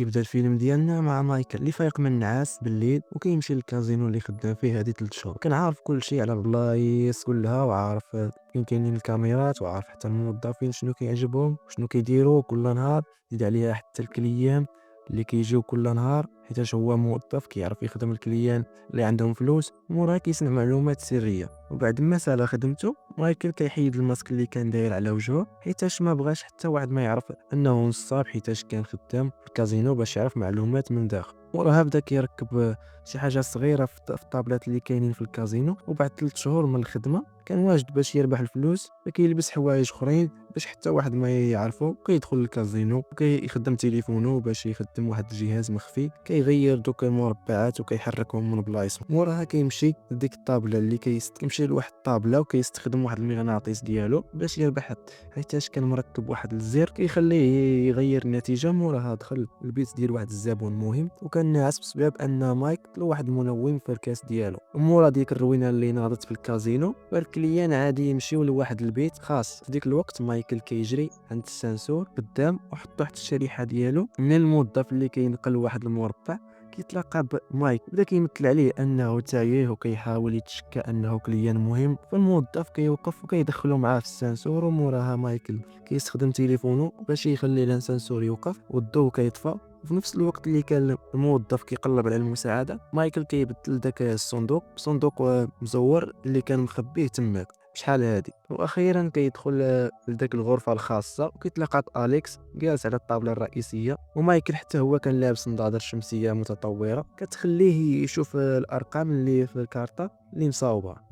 يبدا الفيلم ديالنا مع مايكل اللي فايق من النعاس بالليل وكيمشي للكازينو اللي خدام فيه هذه 3 شهور. كان عارف كل شيء على البلايص كلها، وعارف فين كاينين الكاميرات، وعارف حتى الموظفين شنو كيعجبهم وشنو كيديروا كل نهار. زيد عليها حتى الكليان اللي كيجيو كل نهار، حيتاش هو موظف كيعرف يخدم الكليان اللي عندهم فلوس، وموراه كيسمع معلومات سريه. وبعد ما سالا خدمته، مايكل كيحيد الماسك اللي كان داير على وجهه، حيتاش ما بغاش حتى واحد ما يعرف انه نصاب، حيتاش كان خدام في الكازينو باش يعرف معلومات من داخل. وراها بدا كيركب شي حاجه صغيره في الطابلات اللي كاينين في الكازينو. وبعد 3 شهور من الخدمه كان واجد باش يربح الفلوس، فكيلبس حوايج اخرين باش حتى واحد ما يعرفو. كيدخل الكازينو وكيخدم تليفونه باش يخدم واحد الجهاز مخفي، كيغير دوك المربعات وكيحركهم من بلايصهم. موراها كيمشي لديك الطابله اللي كيمشي لواحد الطابله وكيستخدم واحد المغناطيس ديالو باش يربح، حيتاش كان مركب واحد الزر كيخليه يغير النتيجه. موراها دخل البيت ديال واحد الزبون مهم، وكان ناعس بسبب ان مايك طلو واحد المنوم في الكاس ديالو. ومورا ديك الروينه اللي ناضت في الكازينو، فالكليان عادي يمشيو لواحد البيت خاص. في ديك الوقت مايكل كيجري عند السنسور قدام وحط تحت الشريحه ديالو من الموظف اللي كينقل واحد المربع. كيتلاقى بمايك، بدا كيمثل عليه انه تايه وكيحاول يتشكى انه كليان مهم. فالموظف كيوقف وكيدخلو معاه في السنسور. وموراها مايكل كيستخدم تليفونه باش يخلي السنسور يوقف والضوء كيطفى. وفي نفس الوقت اللي كان الموظف كيقلب على المساعده، مايكل كيبدل داك الصندوق بصندوق مزور اللي كان مخبيه تماك بشحال هادي. واخيرا كيدخل لداك الغرفه الخاصه وكيتلاقى بأليكس جالس على الطاوله الرئيسيه. ومايكل حتى هو كان لابس نظاره شمسيه متطوره كتخليه يشوف الارقام اللي في الكارطه اللي مصاوبه.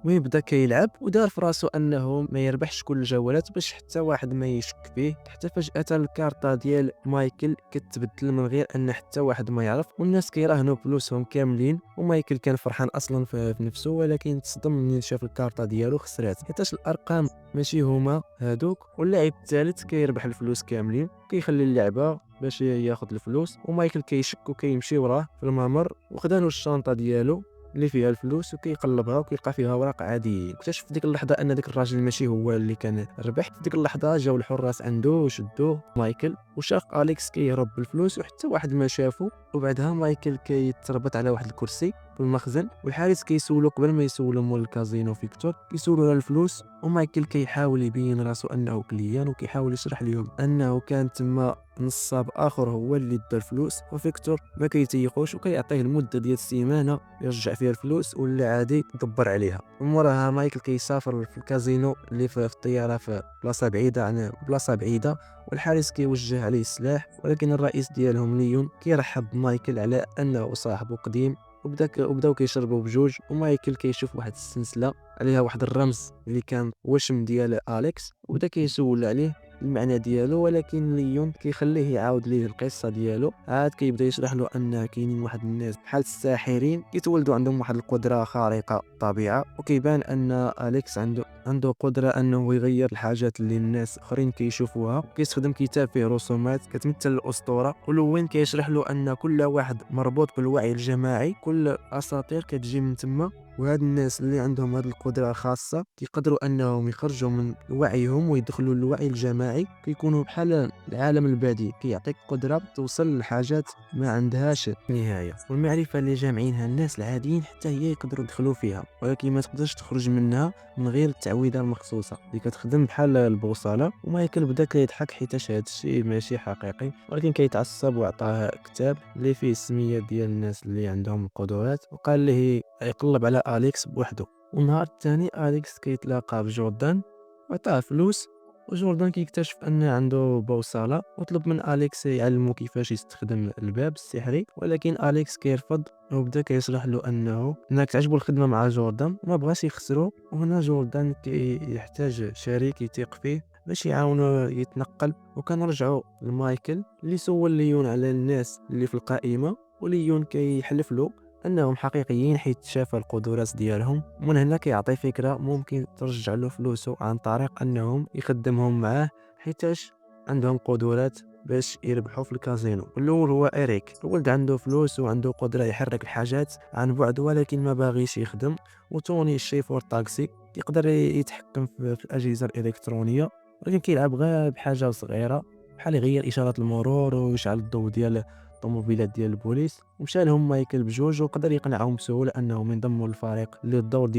ويبدا كيلعب ودار في راسو انه ما يربحش كل الجولات باش حتى واحد ما يشك فيه، حتى فجاه الكارطه ديال مايكل كتبدل من غير ان حتى واحد ما يعرف، والناس كيراهنوا فلوسهم كاملين. ومايكل كان فرحان اصلا في نفسه، ولكن تصدم ملي شاف الكارطه ديالو خسرات، حيتاش الارقام ماشي هما هادوك. واللاعب الثالث كيربح الفلوس كاملين، كيخلي اللعبه باش ياخذ الفلوس. ومايكل كيشك وكيمشي وراه في الممر، وخدانو الشنطه ديالو اللي فيها الفلوس وكيقلبها وكيلقى فيها اوراق عاديين. اكتشف في ديك اللحظه ان داك الراجل ماشي هو اللي كان ربح. في ديك اللحظه جاو الحراس عنده وشدوه مايكل، وشاف اليكس كيهرب بالفلوس وحتى واحد ما شافو. وبعدها مايكل كيتربط على واحد الكرسي في المخزن، والحارس كيسولو قبل ما يسولو مول الكازينو فيكتور، كيسولو على الفلوس. ومايكل كيحاول يبين راسو انه كليان، وكيحاول يشرح لهم انه كان تما نصاب اخر هو اللي دا الفلوس. وفيكتور ما كيتيقوش وكيعطيه المده ديال السيمانه يرجع فيها الفلوس ولا عادي يدبر عليها. وموراها مايكل كيسافر في الكازينو اللي في الطياره في بلاصه بعيده عن بلاصه بعيده، والحارس كيوجه عليه السلاح. ولكن الرئيس ديالهم ليون كيرحب بمايكل على انه صاحبه قديم، وبداو كيشربوا بجوج. ومايكل كيشوف واحد السلسله عليها واحد الرمز اللي كان وشم ديال اليكس، وبدا كيسول عليه المعنى ديالو. ولكن ليون كيخليه يعاود ليه القصه ديالو. عاد كيبدا يشرح له ان كاينين واحد الناس بحال الساحرين كيتولدوا عندهم واحد القدره خارقه الطبيعه، وكيبان ان اليكس عنده قدره انه يغير الحاجات اللي الناس اخرين كيشوفوها. كيستخدم كتاب فيه رسومات كتمثل الاسطوره، ولوين كيشرح له ان كل واحد مربوط بالوعي الجماعي، كل اساطير كتجي من تما. وهاد الناس اللي عندهم هاد القدرة الخاصة كيقدروا انهم يخرجوا من وعيهم ويدخلوا للوعي الجماعي، كيكونوا بحال العالم البديل، كيعطيك قدرة توصل لحاجات ما عندهاش نهاية. والمعرفة اللي جامعينها الناس العاديين حتى هي يقدروا يدخلوا فيها، ولكن ما تقدرش تخرج منها من غير التعويضة المخصوصة اللي كتخدم بحال البوصلة. ومايكل بدا كيضحك حيت هاد الشيء ماشي حقيقي، ولكن كيتعصب وعطاه كتاب اللي فيه السميات ديال الناس اللي عندهم القدرات، وقال ليه يقلب على أليكس بوحده. والنهار الثاني أليكس كيتلاقى بجوردان وعطاه فلوس، وجوردان كيكتشف أن عنده بوصلة، وطلب من أليكس يعلمو كيفاش يستخدم الباب السحري. ولكن أليكس كيرفض، وبدا كيشرح له أنك تعجبو الخدمة مع جوردان وما بغاش يخسرو. وهنا جوردان يحتاج شريك يثيق فيه باش يعاونو يتنقل. وكنرجعو لمايكل اللي سول ليون على الناس اللي في القائمة، وليون كيحلف له انهم حقيقيين حيت شاف القدرات ديالهم. ومن هنا كيعطي فكره ممكن ترجع له فلوسه عن طريق انهم يخدمهم معاه، حيتاش عندهم قدرات باش يربحوا في الكازينو. الاول هو اريك، ولد عنده فلوس وعنده قدره يحرك الحاجات عن بعد، ولكن ما باغيش يخدم. وتوني الشيفور طاكسي يقدر يتحكم في الاجهزه الالكترونيه، ولكن كيلعب غير بحاجه صغيره بحال يغير اشارات المرور ويشعل الضوء ديال الطوموبيلات ديال البوليس. ومشى لهم مايكل بجوج وقدر يقنعهم بسهوله انهم ينضموا للفريق اللي الدور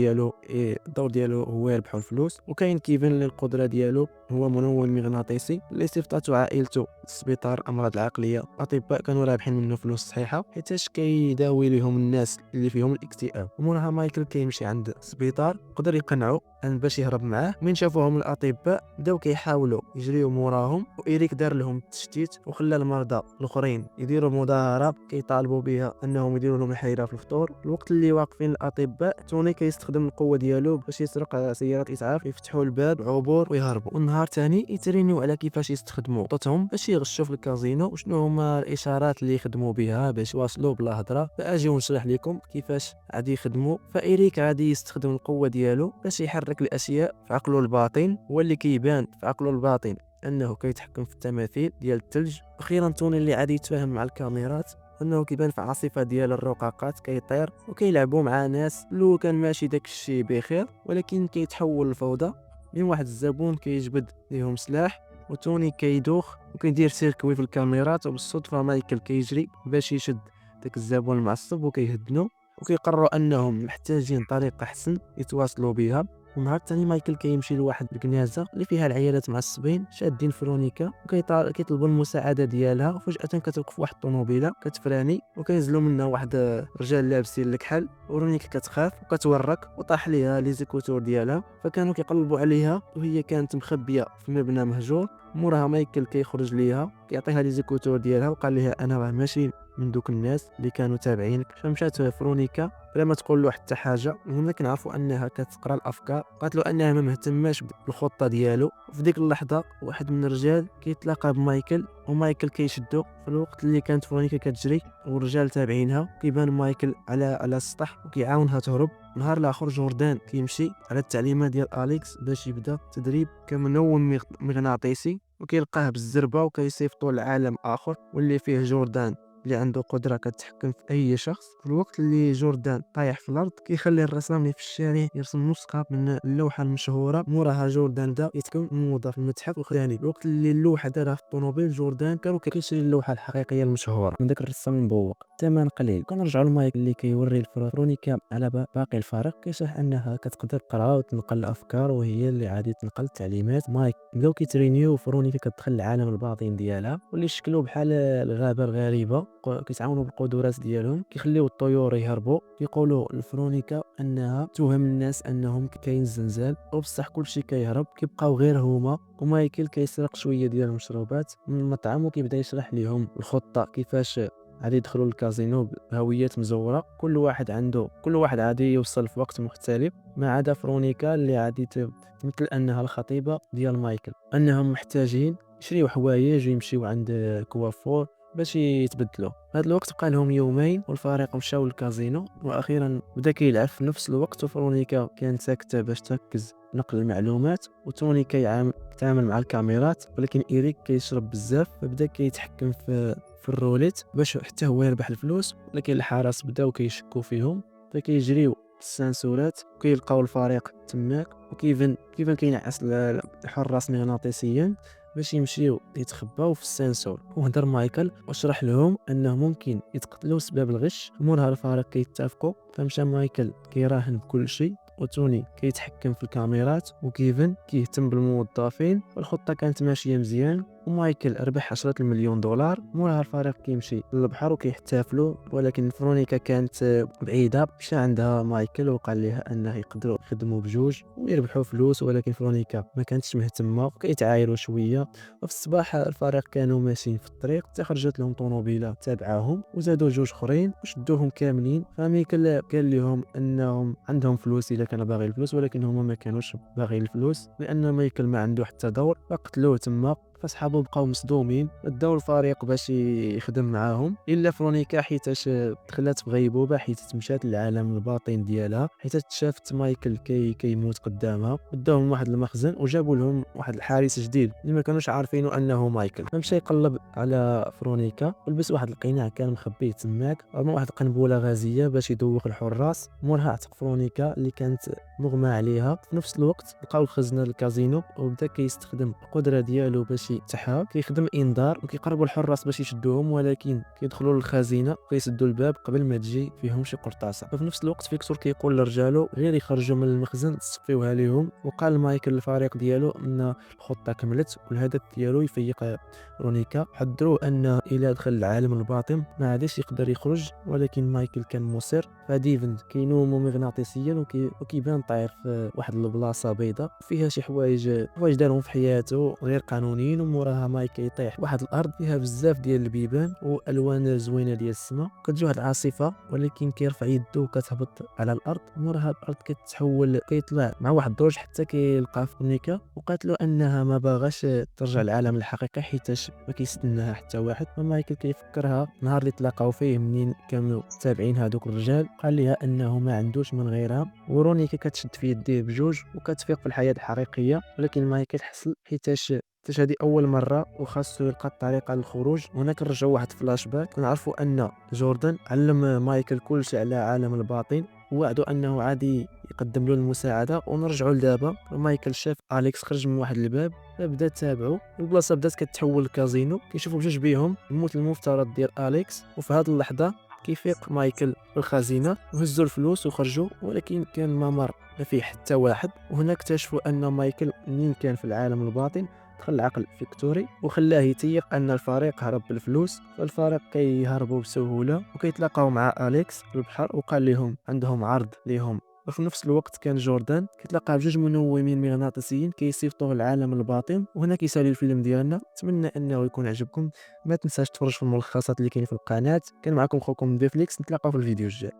ديالو هو يربحوا الفلوس. وكاين كيفن اللي القدره ديالو هو منوم مغناطيسي اللي صيفطاتو عائلته للسبيطار امراض العقليه. الاطباء كانوا رابحين منه فلوس صحيحه حيتاش كيداوي لهم الناس اللي فيهم الاكتئاب. ومنها مايكل كيمشي عند السبيطار قدر يقنعه ان باش يهرب معاه. من شافوهم الاطباء بداو كيحاولوا يجريو موراهم، وإيريك دار لهم التشتيت وخلى المرضى الاخرين يديروا مظاهره كيطالبوا بها انهم يديروا لهم الحيره في الفطور. الوقت اللي واقفين الاطباء توني كيستخدم القوه ديالو باش يسرق سياره اسعاف، يفتحوا الباب عبور ويهربوا. والنهار تاني يترينيو على كيفاش يستخدموا خططهم باش يغشوا في الكازينو وشنو هما الاشارات اللي يخدموا بها باش يواصلوا بلا هضره. فاجيو نشرح لكم كيفاش غادي يخدموا. فإيريك غادي يستخدم القوه ديالو باش يحرك الاشياء في عقله الباطن، واللي كيبان في عقله الباطن انه كيتحكم في التماثيل ديال الثلج. اخيرا توني اللي عادي يتفاهم مع الكاميرات انه كيبان في عاصفه ديال الرقاقات كيطير وكيلعبوا مع ناس. لو كان ماشي داك الشيء بخير، ولكن كيتحول لفوضى من واحد الزبون كيجبد ليهم سلاح. وتوني كيدوخ وكيدير سيركوي في الكاميرات، وبالصدفه مايكل كيجري باش يشد داك الزبون المعصب وكيهدنو. وكيقرروا انهم محتاجين طريقه احسن يتواصلوا بها. ونهار تاني مايكل كيمشي لواحد الكنازه اللي فيها العيالات معصبين شادين فرونيكا وكيطلبوا المساعده ديالها. وفجاه كتوقف واحد الطوموبيله كتفراني وكينزلوا منها واحد رجال لابسين الكحل. ورونيكا كتخاف وكتورك وطاح ليها لي زيكوتور ديالها. فكانوا كيقلبوا عليها وهي كانت مخبيه في مبنى مهجور. موراها مايكل كيخرج ليها كيعطيها لي زيكوتور ديالها وقال لها انا راه ماشي من دوك الناس اللي كانوا تابعينك. فمشات فرونيكا بلا ما تقول له حتى حاجه. وهنا كنعرفوا انها كتقرا الافكار. قالت له انها ما مهتماش بالخطه ديالو. وفي ديك اللحظه واحد من الرجال كيتلاقى بمايكل ومايكل كيشدو في الوقت اللي كانت فرونيكا كتجري والرجال تابعينها. كيبان مايكل على السطح وكيعاونها تهرب. نهار الاخر جوردان كيمشي على التعليمات ديال اليكس باش يبدا تدريب كمنوم مغناطيسي، وكيلقاه بالزربه وكيصيفطو لعالم اخر واللي فيه جوردان اللي عنده قدرة كتحكم في أي شخص. في الوقت اللي جوردان طايح في الأرض كيخلي الرسام اللي في الشارع يرسم نسخة من اللوحة المشهورة. موراها جوردان دا يتكون موظف في المتحف الخداني. الوقت اللي اللوحة دارها في الطوموبيل جوردان كانوا كيشري اللوحة الحقيقية المشهورة من داك الرسام المبوق ثمن قليل. كنرجعوا لمايك اللي كيوري فرونيكا على باقي الفريق كيشرح أنها كتقدر تقرا وتنقل الأفكار وهي اللي عادي تنقل التعليمات. مايك بداو كيترينيو فرونيكا كتدخل العالم الباطن ديالها واللي شكلو بحال الغابة الغريبة. كيتعاونوا بالقدرات ديالهم كيخليو الطيور يهربوا. كيقولوا لفرونيكا انها توهم الناس انهم كاين زنزال، وبصح كلشي كيهرب كيبقاو غير هما. ومايكل كيسرق شويه ديال المشروبات من المطعم وكيبدا يشرح لهم الخطه كيفاش غادي يدخلوا الكازينو بهويات مزوره. كل واحد غادي يوصل في وقت مختلف ما عدا فرونيكا اللي غادي تمثل انها الخطيبه ديال مايكل. انهم محتاجين يشريو حوايج ويمشيو عند كوافور باش يتبدلوا. في هذا الوقت بقى لهم يومين والفريق مشاو للكازينو. واخيرا بدا كيلعب في نفس الوقت وفرونيكا كانت ساكته باش تركز نقل المعلومات. وتوني كيتعامل مع الكاميرات، ولكن إيريك كيشرب بزاف فبدا كيتحكم في الروليت باش حتى هو يربح الفلوس. ولكن الحراس بداو كيشكوا فيهم فكيجريو السنسورات وكيلقاو الفريق تماك. وكيفن كينعس الحراس مغناطيسيا باش يمشيو يتخباو في السنسور. وهدر مايكل وشرح لهم انه ممكن يتقتلوا بسبب الغش. مورها الفريق كيتفقوا. فمشى مايكل كيراهن بكل شيء، وتوني كيتحكم في الكاميرات، وكيفن كيهتم بالموظفين. والخطه كانت ماشيه مزيان ومايكل ربح 10 مليون دولار. موراها الفريق كيمشي للبحر وكيحتفلوا. ولكن فرونيكا كانت بعيده. مشى عندها مايكل وقال لها انه يقدروا يخدموا بجوج ويربحوا فلوس، ولكن فرونيكا ما كانتش مهتمه وكيتعايروا شويه. وفي الصباح الفريق كانوا ماشيين في الطريق تخرجت لهم طوموبيله تابعاهم وزادوا جوج اخرين وشدوهم كاملين. فمايكل قال لهم انهم عندهم فلوس الا كان باغي الفلوس، ولكن هما ما كانوش باغي الفلوس لان مايكل ما عنده حتى دور. فقتلوه تما. فصحابو بقاو مصدومين داو الفريق باش يخدم معاهم الا فرونيكا حيتاش دخلات في غيبوبه حيت مشات للعالم الباطن ديالها حيت شافت مايكل كيموت قدامها. داوهم واحد المخزن وجابوا لهم واحد الحارس جديد اللي ما كانوش عارفينه انه مايكل. فمشى يقلب على فرونيكا ولبس واحد القناع كان مخبيه تماك رمى واحد القنبله غازيه باش يدوخ الحراس. مورها عتق فرونيكا اللي كانت مغمى عليها. في نفس الوقت لقاو الخزنه الكازينو وبدا كيستخدم القدره ديالو باش الذكي تاعها كيخدم انذار وكيقربوا الحراس باش يشدوهم، ولكن كيدخلوا للخزينه وكيسدوا الباب قبل ما تجي فيهم شي قرطاسه. ففي نفس الوقت فيكتور كيقول لرجالو غير يخرجوا من المخزن تصفيوها ليهم، وقال مايكل للفريق ديالو ان الخطه كملت والهدف ديالو يفيق رونيكا. حذروه ان الى دخل العالم الباطن ما عادش يقدر يخرج، ولكن مايكل كان مصر. فديفن كينومو مغناطيسيا وكيبان طاير في واحد البلاصه بيضاء فيها شي حوايج دارهم في حياته غير قانونيين، وموراها مايكل يطيح واحد الارض فيها بزاف ديال البيبان والوان زوينه ديال السماء. كتجي واحد العاصفه ولكن كيرفع يده وكتهبط على الارض، موراها الارض كتحول كيطلع مع واحد الدرج حتى كيلقى في نيكا، وقالت له انها ما باغاش ترجع للعالم الحقيقي حيتاش ما كيستناها حتى واحد. فمايكل كيفكرها نهار اللي تلاقاو فيه منين كانوا تابعين هذوك الرجال، قال لها انه ما عندوش من غيرها. ورونيكا كتشد في يديه بجوج وكتفيق في الحياه الحقيقيه، ولكن مايكل حصل حيتاش هذه اول مره وخاصو يلقى الطريقه للخروج. هنا كنرجعوا واحد فلاش باك كنعرفوا ان جوردن علم مايكل كل شيء على عالم الباطن، ووعدوا انه عادي يقدم له المساعده. ونرجعوا لدابا مايكل شاف اليكس خرج من واحد الباب فبدا تابعه، البلاصه بدات كتحول لكازينو. كيشوفوا بجوج بيهم الموت المفترض ديال اليكس، وفي هذه اللحظه كيفيق مايكل بالخزينه وهزوا الفلوس وخرجوا، ولكن كان ممر ما فيه حتى واحد. وهنا اكتشفوا ان مايكل منين كان في العالم الباطن دخل العقل فيكتوري وخلاه يتيق ان الفريق هرب بالفلوس. فالفريق كيهربوا بسهوله وكيتلاقاو مع اليكس في البحر وقال لهم عندهم عرض ليهم. وفي نفس الوقت كان جوردان كيتلاقى بجوج منومين مغناطيسيين كيصيفطوه العالم الباطن. وهنا كيسالي الفيلم ديالنا. نتمنى انه يكون عجبكم، ما تنساش تفرج في الملخصات اللي كاين في القناه. كان معكم خوكم ديفليكس، نتلاقاو في الفيديو الجاي.